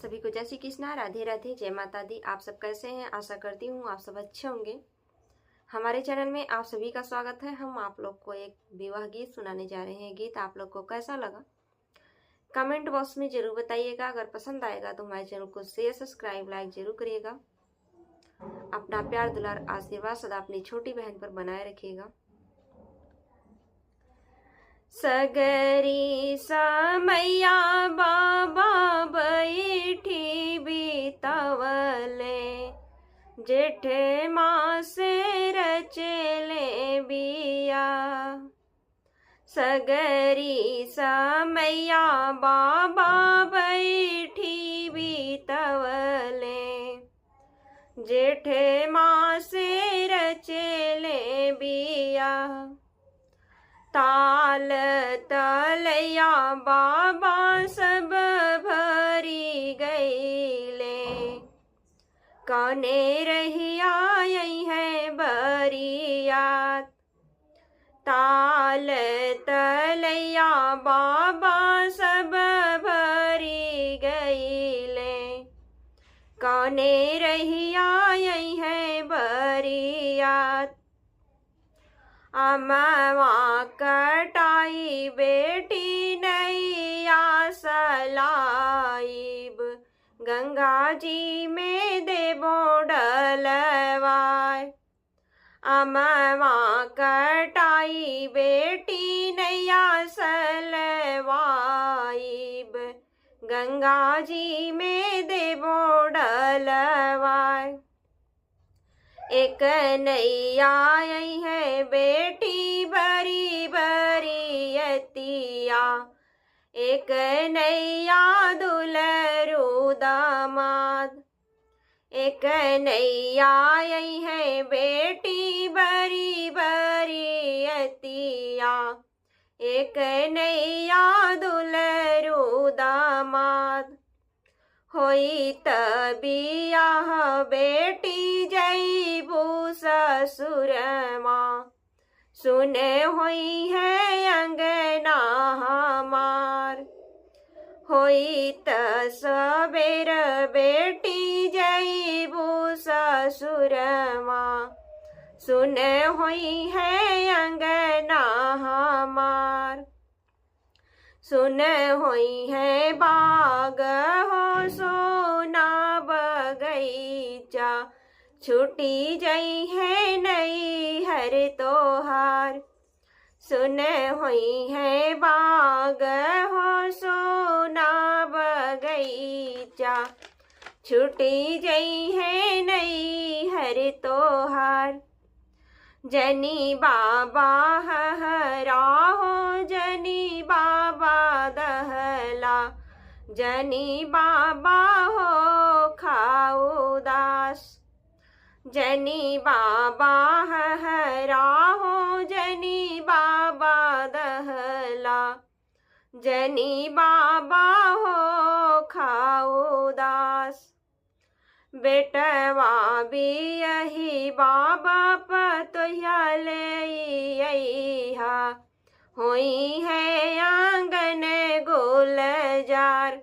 सभी को जय श्री कृष्णा, राधे राधे, जय माता दी। आप सब कैसे हैं? आशा करती हूँ आप सब अच्छे होंगे। हमारे चैनल में आप सभी का स्वागत है। हम आप लोग को एक विवाह गीत सुनाने जा रहे हैं। गीत आप लोग को कैसा लगा कमेंट बॉक्स में जरूर बताइएगा। अगर पसंद आएगा तो हमारे चैनल को शेयर, सब्सक्राइब, लाइक जरूर करिएगा। अपना प्यार, दुलार, आशीर्वाद सदा अपनी छोटी बहन पर बनाए रखिएगा। सगरी समैया बाबा बैठी बीतवले, जेठ मासे रचले बिया। सगरी समैया बाबा बैठी बीतवले, जेठ मासे रचले बिया। ताल तलैया बाबा सब भरी गईले, कौने रहिया यही है बरियात। ताल तलैया बाबा सब भरी गईले, कौने रहिया यही है बरियात। अमवा कटाई बेटी नैया सलाइब, गंगा जी में देबो डलवाय। अमवा कटाई बेटी नैया सलवाइब, गंगा जी में देबो डलवाय। एक नैया आई है बेटी बरी बरियतिया, एक नैया दुलरू दामाद। एक नैया आई है बेटी बरी बरियतिया, एक नैया दुलरू दामाद। होई तबियाह बेटी जईबू ससुरमा, सुने होई है अंगना हमार। होई त सबेर बेटी जईबू ससुरमा, सुने होई है अंगना हमार। सुन होई है बाग हो सोना बगीचा, छुटी जई है नई हर तोहार। सुन होई है बाग हो सोना बगीचा, छुटी जई है नई हर तोहार। जनी बाबा हरा हो जनी बाबा दहला, जनी बाबा हो खाऊ दास। जनी बाबा हरा हो जनी बाबा दहला, जनी बाबा हो खाऊ दास। बेटवा भी यही बाबा पतोया ले अइहा, होई है आंगन गुलजार।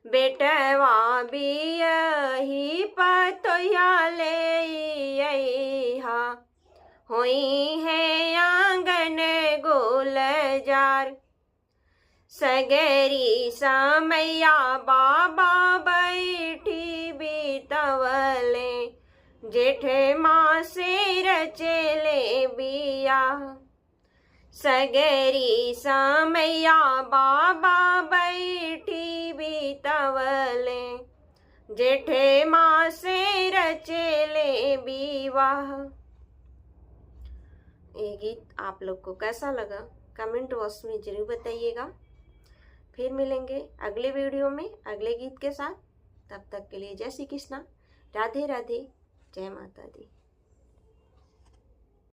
बेटवा भी यही पतोया ले अइहा, होई है आंगन गुलजार। सगरी समैया बाबा बैठी बीतवले, जेठ मासे रचले बिया। सगरी समैया बाबा बैठी बीतवले, जेठ मासे रचले विवाह। ये गीत आप लोग को कैसा लगा कमेंट बॉक्स में जरूर बताइएगा। फिर मिलेंगे अगले वीडियो में अगले गीत के साथ। तब तक के लिए जय श्री कृष्णा, राधे राधे, जय माता दी।